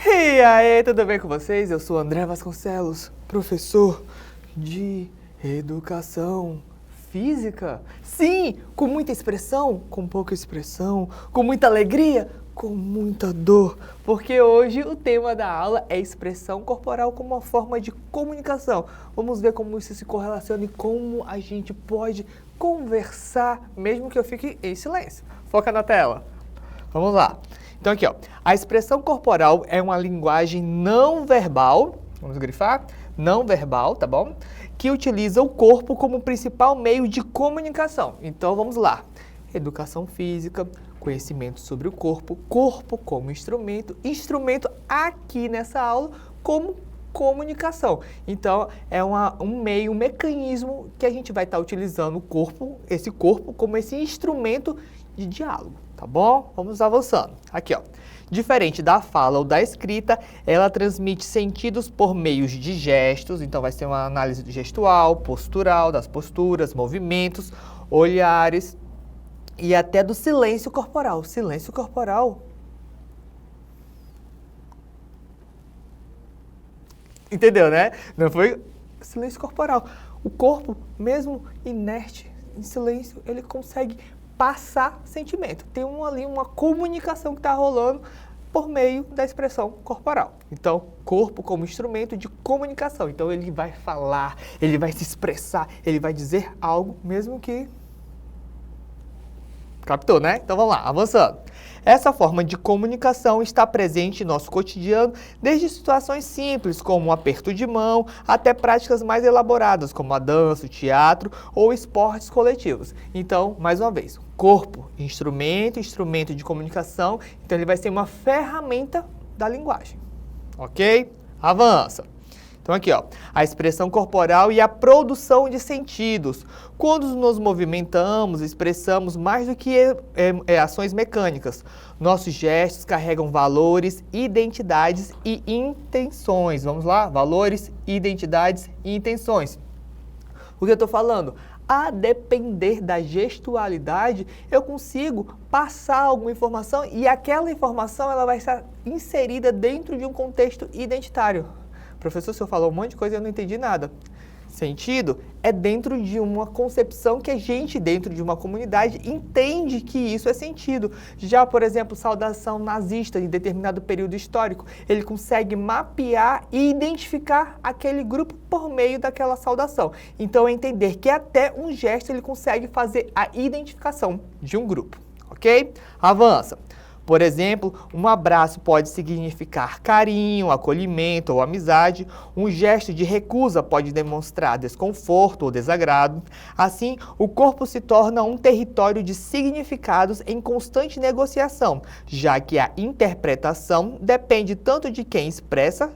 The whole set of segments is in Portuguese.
E aí, tudo bem com vocês? Eu sou André Vasconcelos, professor de Educação Física. Sim, com muita expressão, com pouca expressão, com muita alegria, com muita dor. Porque hoje o tema da aula é expressão corporal como uma forma de comunicação. Vamos ver como isso se correlaciona e como a gente pode conversar, mesmo que eu fique em silêncio. Foca na tela. Vamos lá. Então aqui, ó, a expressão corporal é uma linguagem não verbal, vamos grifar, não verbal, tá bom? Que utiliza o corpo como principal meio de comunicação. Então vamos lá. Educação física, conhecimento sobre o corpo, corpo como instrumento, instrumento aqui nessa aula como comunicação. Então é um meio, um mecanismo que a gente vai estar utilizando o corpo, esse corpo como esse instrumento de diálogo. Tá bom? Vamos avançando. Aqui, ó. Diferente da fala ou da escrita, ela transmite sentidos por meios de gestos. Então, vai ser uma análise gestual, postural, das posturas, movimentos, olhares e até do silêncio corporal. Silêncio corporal. Entendeu, né? Não foi silêncio corporal. O corpo, mesmo inerte, em silêncio, ele consegue passar sentimento. Tem ali uma comunicação que está rolando por meio da expressão corporal. Então, corpo como instrumento de comunicação. Então, ele vai falar, ele vai se expressar, ele vai dizer algo, mesmo que... Captou, né? Então, vamos lá, avançando. Essa forma de comunicação está presente em nosso cotidiano, desde situações simples, como um aperto de mão, até práticas mais elaboradas, como a dança, o teatro ou esportes coletivos. Então, mais uma vez, corpo, instrumento de comunicação, então ele vai ser uma ferramenta da linguagem. Ok? Avança. Então aqui, ó, a expressão corporal e a produção de sentidos. Quando nos movimentamos, expressamos mais do que ações mecânicas. Nossos gestos carregam valores, identidades e intenções. Vamos lá? Valores, identidades e intenções. O que eu estou falando? A depender da gestualidade, eu consigo passar alguma informação e aquela informação ela vai estar inserida dentro de um contexto identitário. Professor, o senhor falou um monte de coisa e eu não entendi nada. Sentido é dentro de uma concepção que a gente, dentro de uma comunidade, entende que isso é sentido. Já, por exemplo, saudação nazista em determinado período histórico, ele consegue mapear e identificar aquele grupo por meio daquela saudação. Então, é entender que até um gesto ele consegue fazer a identificação de um grupo, ok? Avança. Por exemplo, um abraço pode significar carinho, acolhimento ou amizade. Um gesto de recusa pode demonstrar desconforto ou desagrado. Assim, o corpo se torna um território de significados em constante negociação, já que a interpretação depende tanto de quem expressa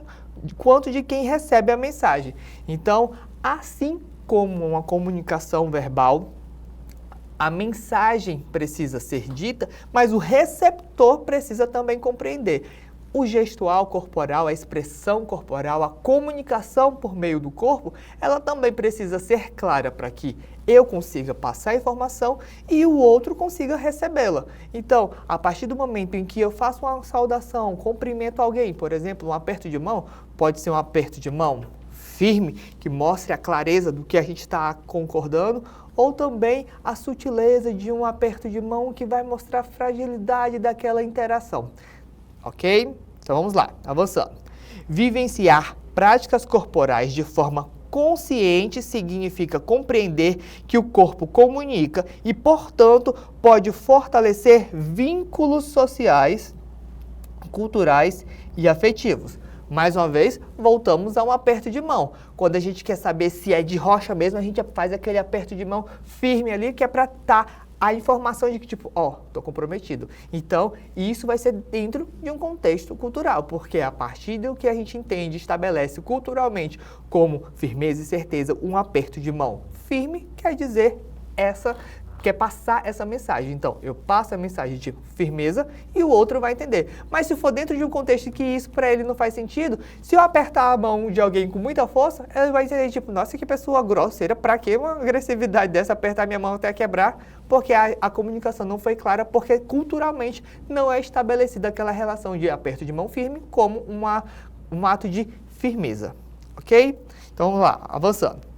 quanto de quem recebe a mensagem. Então, assim como uma comunicação verbal, a mensagem precisa ser dita, mas o receptor precisa também compreender. O gestual corporal, a expressão corporal, a comunicação por meio do corpo, ela também precisa ser clara para que eu consiga passar a informação e o outro consiga recebê-la. Então, a partir do momento em que eu faço uma saudação, cumprimento alguém, por exemplo, um aperto de mão, pode ser um aperto de mão firme, que mostre a clareza do que a gente está concordando, ou também a sutileza de um aperto de mão que vai mostrar a fragilidade daquela interação. Ok? Então vamos lá, avançando. Vivenciar práticas corporais de forma consciente significa compreender que o corpo comunica e, portanto, pode fortalecer vínculos sociais, culturais e afetivos. Mais uma vez, voltamos a um aperto de mão. Quando a gente quer saber se é de rocha mesmo, a gente faz aquele aperto de mão firme ali, que é para dar a informação de que, tipo, ó, tô comprometido. Então, isso vai ser dentro de um contexto cultural, porque a partir do que a gente entende, estabelece culturalmente como firmeza e certeza, um aperto de mão firme quer dizer essa quer passar essa mensagem. Então, eu passo a mensagem de firmeza e o outro vai entender. Mas se for dentro de um contexto que isso para ele não faz sentido, se eu apertar a mão de alguém com muita força, ele vai entender, tipo, nossa, que pessoa grosseira, pra que uma agressividade dessa, apertar minha mão até quebrar? Porque a comunicação não foi clara, porque culturalmente não é estabelecida aquela relação de aperto de mão firme como um ato de firmeza, ok? Então, vamos lá, avançando.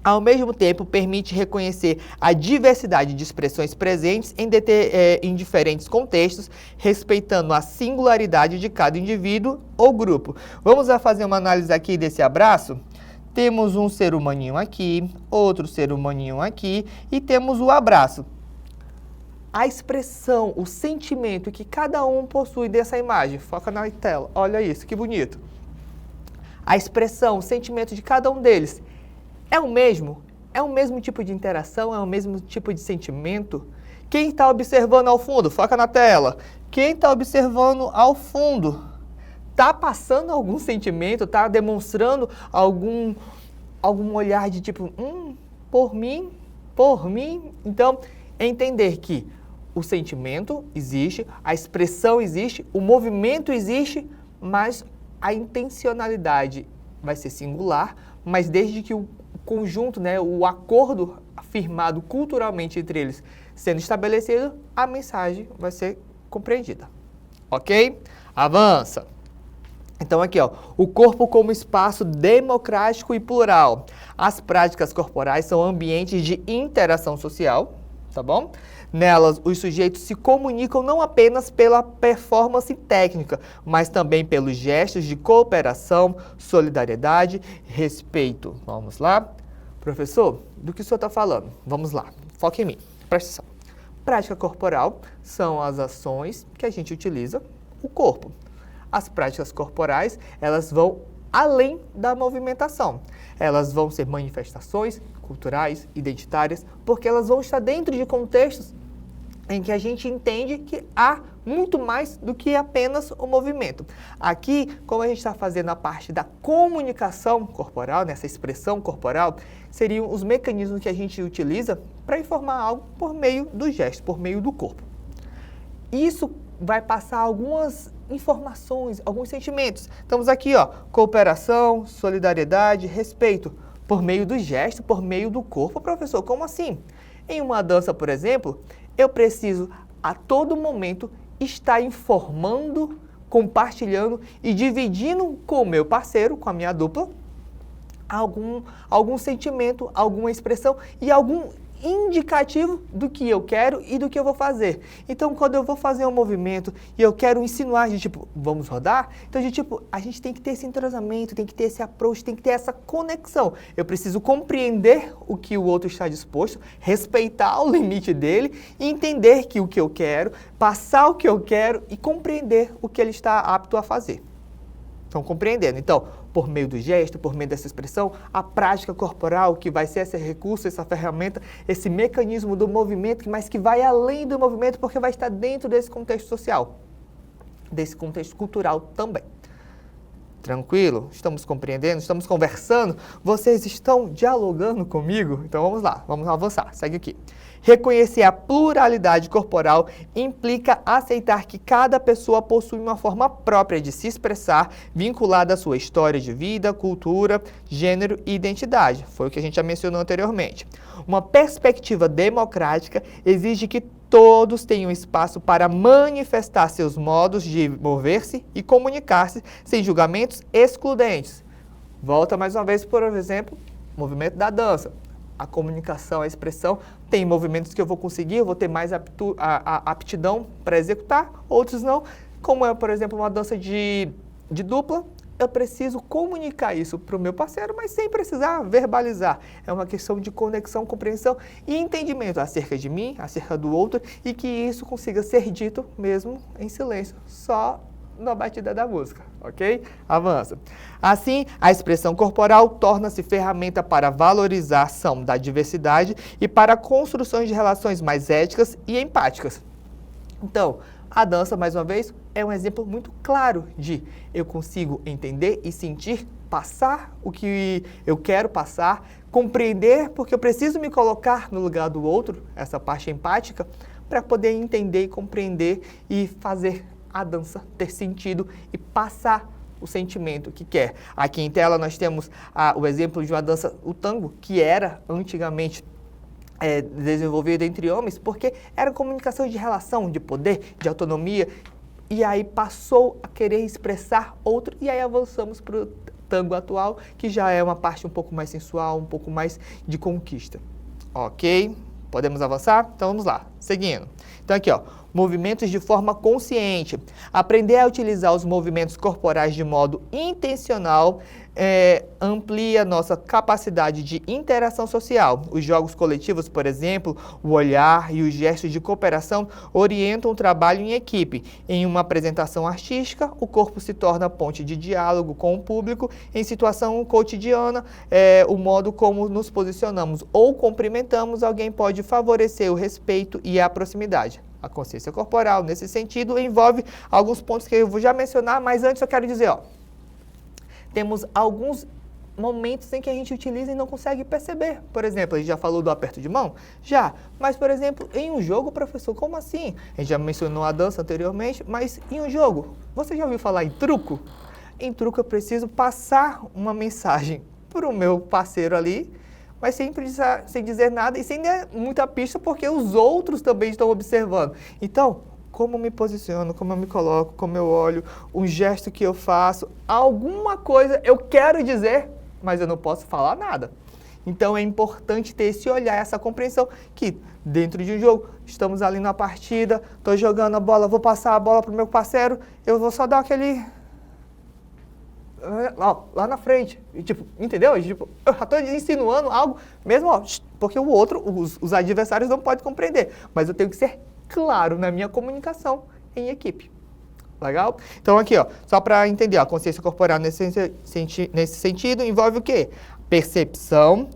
Ao mesmo tempo, permite reconhecer a diversidade de expressões presentes em diferentes contextos, respeitando a singularidade de cada indivíduo ou grupo. Vamos fazer uma análise aqui desse abraço? Temos um ser humaninho aqui, outro ser humaninho aqui e temos o abraço. A expressão, o sentimento que cada um possui dessa imagem. Foca na tela, olha isso, que bonito. A expressão, o sentimento de cada um deles. É o mesmo? É o mesmo tipo de interação? É o mesmo tipo de sentimento? Quem está observando ao fundo? Foca na tela. Quem está observando ao fundo? Está passando algum sentimento? Está demonstrando algum olhar de tipo, por mim? Por mim? Então, entender que o sentimento existe, a expressão existe, o movimento existe, mas a intencionalidade vai ser singular, mas desde que o conjunto, né, o acordo firmado culturalmente entre eles sendo estabelecido, a mensagem vai ser compreendida. Ok? Avança. Então aqui, ó, o corpo como espaço democrático e plural. As práticas corporais são ambientes de interação social, tá bom? Nelas, os sujeitos se comunicam não apenas pela performance técnica, mas também pelos gestos de cooperação, solidariedade, respeito. Vamos lá? Professor, do que o senhor está falando? Vamos lá, foca em mim, presta atenção. Prática corporal são as ações que a gente utiliza o corpo. As práticas corporais, elas vão além da movimentação. Elas vão ser manifestações culturais, identitárias, porque elas vão estar dentro de contextos em que a gente entende que há muito mais do que apenas o movimento. Aqui, como a gente está fazendo a parte da comunicação corporal, nessa expressão corporal, seriam os mecanismos que a gente utiliza para informar algo por meio do gesto, por meio do corpo. Isso vai passar algumas informações, alguns sentimentos. Estamos aqui, ó, cooperação, solidariedade, respeito, por meio do gesto, por meio do corpo. Professor, como assim? Em uma dança, por exemplo, eu preciso a todo momento estar informando, compartilhando e dividindo com o meu parceiro, com a minha dupla, algum sentimento, alguma expressão e algum indicativo do que eu quero e do que eu vou fazer. Então, quando eu vou fazer um movimento e eu quero insinuar de tipo, vamos rodar? Então, de tipo, a gente tem que ter esse entrosamento, tem que ter esse approach, tem que ter essa conexão. Eu preciso compreender o que o outro está disposto, respeitar o limite dele e entender que o que eu quero, passar o que eu quero e compreender o que ele está apto a fazer. Estão compreendendo? Então, por meio do gesto, por meio dessa expressão, a prática corporal, que vai ser esse recurso, essa ferramenta, esse mecanismo do movimento, mas que vai além do movimento, porque vai estar dentro desse contexto social, desse contexto cultural também. Tranquilo? Estamos compreendendo? Estamos conversando? Vocês estão dialogando comigo? Então vamos lá, vamos avançar. Segue aqui. Reconhecer a pluralidade corporal implica aceitar que cada pessoa possui uma forma própria de se expressar, vinculada à sua história de vida, cultura, gênero e identidade. Foi o que a gente já mencionou anteriormente. Uma perspectiva democrática exige que todos tenham espaço para manifestar seus modos de mover-se e comunicar-se sem julgamentos excludentes. Volta mais uma vez, por exemplo, o movimento da dança. A comunicação, a expressão, tem movimentos que eu vou conseguir, eu vou ter mais aptidão para executar, outros não. Como é, por exemplo, uma dança de dupla, eu preciso comunicar isso para o meu parceiro, mas sem precisar verbalizar. É uma questão de conexão, compreensão e entendimento acerca de mim, acerca do outro, e que isso consiga ser dito mesmo em silêncio, só na batida da música, ok? Avança. Assim, a expressão corporal torna-se ferramenta para valorização da diversidade e para construções de relações mais éticas e empáticas. Então, a dança, mais uma vez, é um exemplo muito claro de eu consigo entender e sentir, passar o que eu quero passar, compreender, porque eu preciso me colocar no lugar do outro, essa parte empática, para poder entender e compreender e fazer a dança ter sentido e passar o sentimento que quer. Aqui em tela nós temos o exemplo de uma dança, o tango, que era antigamente desenvolvida entre homens, porque era comunicação de relação, de poder, de autonomia, e aí passou a querer expressar outro, e aí avançamos para o tango atual, que já é uma parte um pouco mais sensual, um pouco mais de conquista. Ok? Podemos avançar? Então vamos lá, seguindo. Então aqui, ó, movimentos de forma consciente. Aprender a utilizar os movimentos corporais de modo intencional amplia nossa capacidade de interação social. Os jogos coletivos, por exemplo, o olhar e os gestos de cooperação orientam o trabalho em equipe. Em uma apresentação artística, o corpo se torna ponte de diálogo com o público. Em situação cotidiana, o modo como nos posicionamos ou cumprimentamos alguém pode favorecer o respeito e a proximidade. A consciência corporal, nesse sentido, envolve alguns pontos que eu vou já mencionar, mas antes eu quero dizer, ó, temos alguns momentos em que a gente utiliza e não consegue perceber. Por exemplo, a gente já falou do aperto de mão? Já. Mas, por exemplo, em um jogo, professor, como assim? A gente já mencionou a dança anteriormente, mas em um jogo, você já ouviu falar em truco? Em truco eu preciso passar uma mensagem para o meu parceiro ali, mas sem dizer nada e sem dar muita pista, porque os outros também estão observando. Então, como eu me posiciono, como eu me coloco, como eu olho, um gesto que eu faço, alguma coisa eu quero dizer, mas eu não posso falar nada. Então é importante ter esse olhar, essa compreensão que dentro de um jogo, estamos ali na partida, estou jogando a bola, vou passar a bola para o meu parceiro, eu vou só dar aquele... lá na frente, tipo, entendeu? Tipo, eu já estou insinuando algo, mesmo, ó, porque o outro, os adversários não podem compreender, mas eu tenho que ser claro na minha comunicação em equipe. Legal? Então aqui, ó, só para entender, a consciência corporal nesse sentido envolve o quê? Percepção,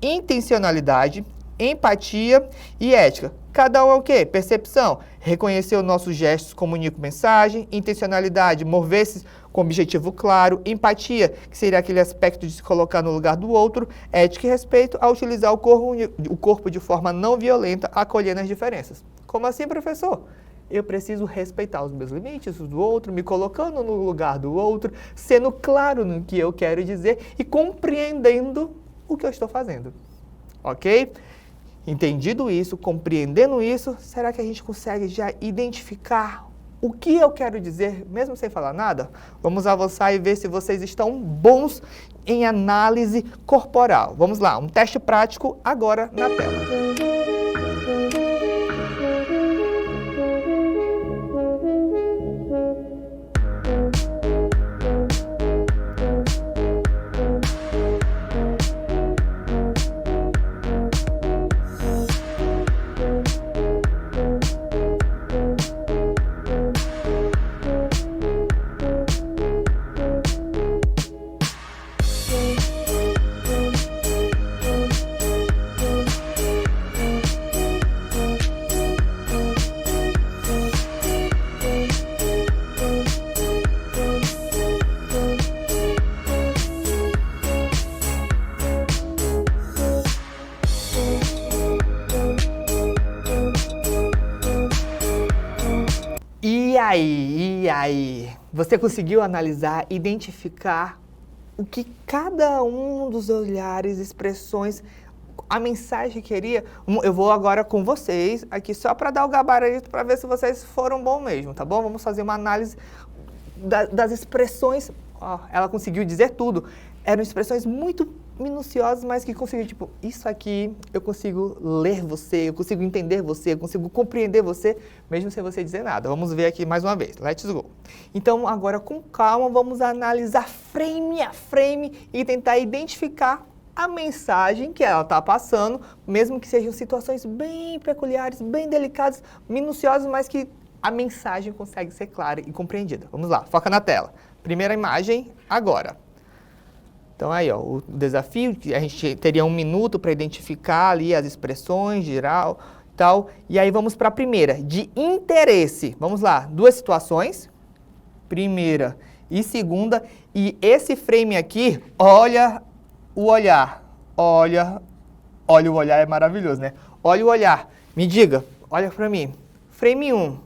intencionalidade, empatia e ética. Cada um é o quê? Percepção, reconhecer os nossos gestos, comunica mensagem, intencionalidade, mover-se com objetivo claro, empatia, que seria aquele aspecto de se colocar no lugar do outro, ética e respeito a utilizar o corpo de forma não violenta, acolhendo as diferenças. Como assim, professor? Eu preciso respeitar os meus limites, os do outro, me colocando no lugar do outro, sendo claro no que eu quero dizer e compreendendo o que eu estou fazendo. Ok? Entendido isso, compreendendo isso, será que a gente consegue já identificar o que eu quero dizer, mesmo sem falar nada? Vamos avançar e ver se vocês estão bons em análise corporal. Vamos lá, um teste prático agora na tela. E aí? Você conseguiu analisar, identificar o que cada um dos olhares, expressões, a mensagem queria? Eu vou agora com vocês aqui só para dar o gabarito para ver se vocês foram bom mesmo, tá bom? Vamos fazer uma análise das expressões. Ó, ela conseguiu dizer tudo. Eram expressões muito minuciosas, mas que conseguiu, tipo, isso aqui eu consigo ler você, eu consigo entender você, eu consigo compreender você, mesmo sem você dizer nada. Vamos ver aqui mais uma vez. Let's go. Então, agora com calma, vamos analisar frame a frame e tentar identificar a mensagem que ela está passando, mesmo que sejam situações bem peculiares, bem delicadas, minuciosas, mas que a mensagem consegue ser clara e compreendida. Vamos lá, foca na tela. Primeira imagem, agora. Então aí, ó, o desafio, a gente teria 1 minuto para identificar ali as expressões geral e tal. E aí vamos para a primeira, de interesse. Vamos lá, 2 situações, primeira e segunda. E esse frame aqui, olha o olhar, olha, olha o olhar é maravilhoso, né? Olha o olhar, me diga, olha pra mim, frame 1.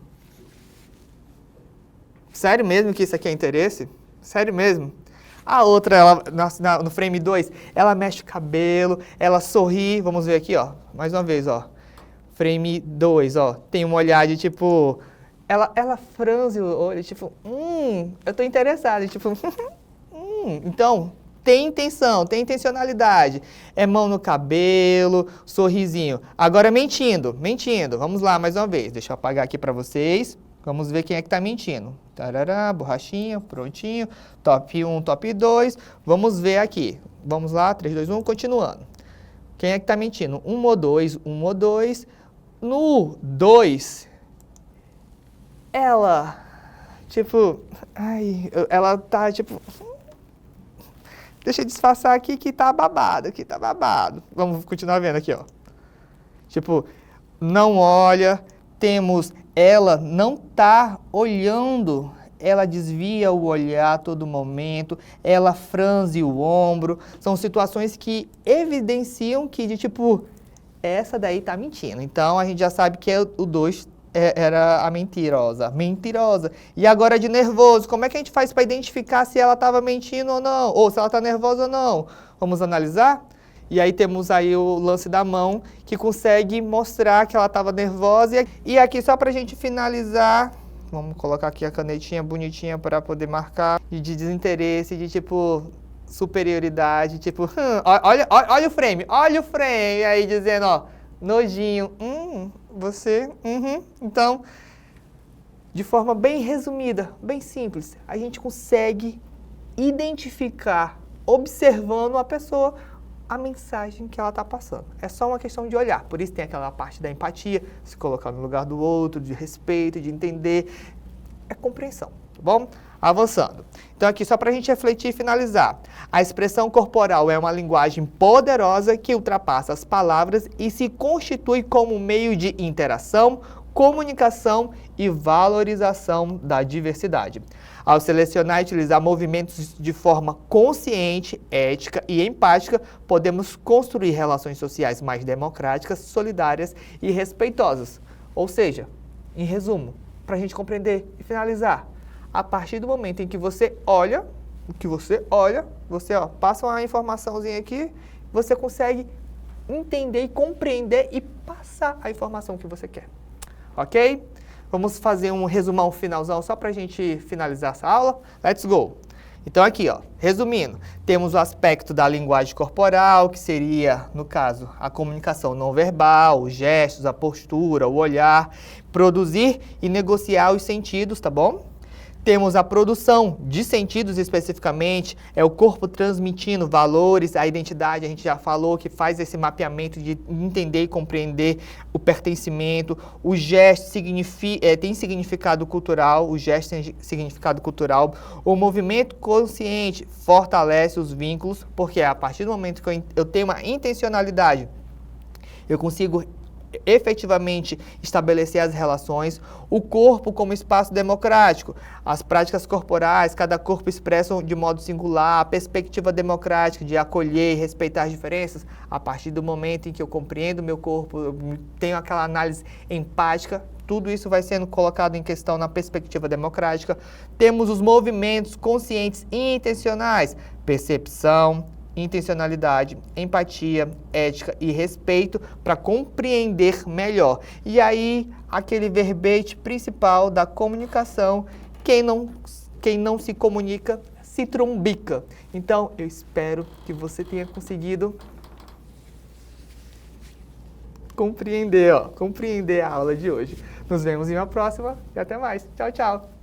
Sério mesmo que isso aqui é interesse? Sério mesmo? A outra, ela, no frame 2, ela mexe o cabelo, ela sorri, vamos ver aqui, ó, mais uma vez, ó. Frame 2, ó, tem um olhar de tipo, ela franze o olho, tipo, eu tô interessada, tipo, então, tem intenção, tem intencionalidade. É mão no cabelo, sorrisinho. Agora mentindo, vamos lá mais uma vez, deixa eu apagar aqui pra vocês, vamos ver quem é que tá mentindo. Tarará, borrachinha, prontinho, top 1, top 2, vamos ver aqui, vamos lá, 3, 2, 1, continuando. Quem é que tá mentindo? 1 ou 2, 1 ou 2. No 2, ela, tipo, ela tá, tipo, deixa eu disfarçar aqui que tá babado, Vamos continuar vendo aqui, ó. Tipo, não olha, temos ela não tá olhando, ela desvia o olhar a todo momento, ela franze o ombro. São situações que evidenciam que, de tipo, essa daí tá mentindo. Então, a gente já sabe que o 2 era a mentirosa. E agora de nervoso, como é que a gente faz para identificar se ela estava mentindo ou não? Ou se ela está nervosa ou não? Vamos analisar? E aí temos aí o lance da mão, que consegue mostrar que ela estava nervosa. E aqui, só para a gente finalizar, vamos colocar aqui a canetinha bonitinha para poder marcar, de desinteresse, de tipo superioridade, tipo, olha o frame, aí dizendo, ó, nojinho, você, Então, de forma bem resumida, bem simples, a gente consegue identificar, observando a pessoa, a mensagem que ela está passando. É só uma questão de olhar, por isso tem aquela parte da empatia, se colocar no lugar do outro, de respeito, de entender, é compreensão, tá bom? Avançando. Então aqui só para a gente refletir e finalizar. A expressão corporal é uma linguagem poderosa que ultrapassa as palavras e se constitui como meio de interação, comunicação e valorização da diversidade. Ao selecionar e utilizar movimentos de forma consciente, ética e empática, podemos construir relações sociais mais democráticas, solidárias e respeitosas. Ou seja, em resumo, para a gente compreender e finalizar, a partir do momento em que você olha, você passa uma informaçãozinha aqui, você consegue entender e compreender e passar a informação que você quer. Ok? Vamos fazer um resumão finalzão só para a gente finalizar essa aula. Let's go! Então aqui, ó, resumindo, temos o aspecto da linguagem corporal, que seria, no caso, a comunicação não verbal, os gestos, a postura, o olhar, produzir e negociar os sentidos, tá bom? Temos a produção de sentidos especificamente, é o corpo transmitindo valores, a identidade, a gente já falou, que faz esse mapeamento de entender e compreender o pertencimento. O gesto tem significado cultural, o gesto tem significado cultural. O movimento consciente fortalece os vínculos, porque a partir do momento que eu tenho uma intencionalidade, eu consigo efetivamente estabelecer as relações, o corpo como espaço democrático, as práticas corporais, cada corpo expressa de modo singular, a perspectiva democrática de acolher e respeitar as diferenças, a partir do momento em que eu compreendo meu corpo, eu tenho aquela análise empática, tudo isso vai sendo colocado em questão na perspectiva democrática. Temos os movimentos conscientes e intencionais, percepção, intencionalidade, empatia, ética e respeito para compreender melhor. E aí, aquele verbete principal da comunicação, quem não se comunica, se trumbica. Então, eu espero que você tenha conseguido compreender a aula de hoje. Nos vemos em uma próxima e até mais. Tchau, tchau!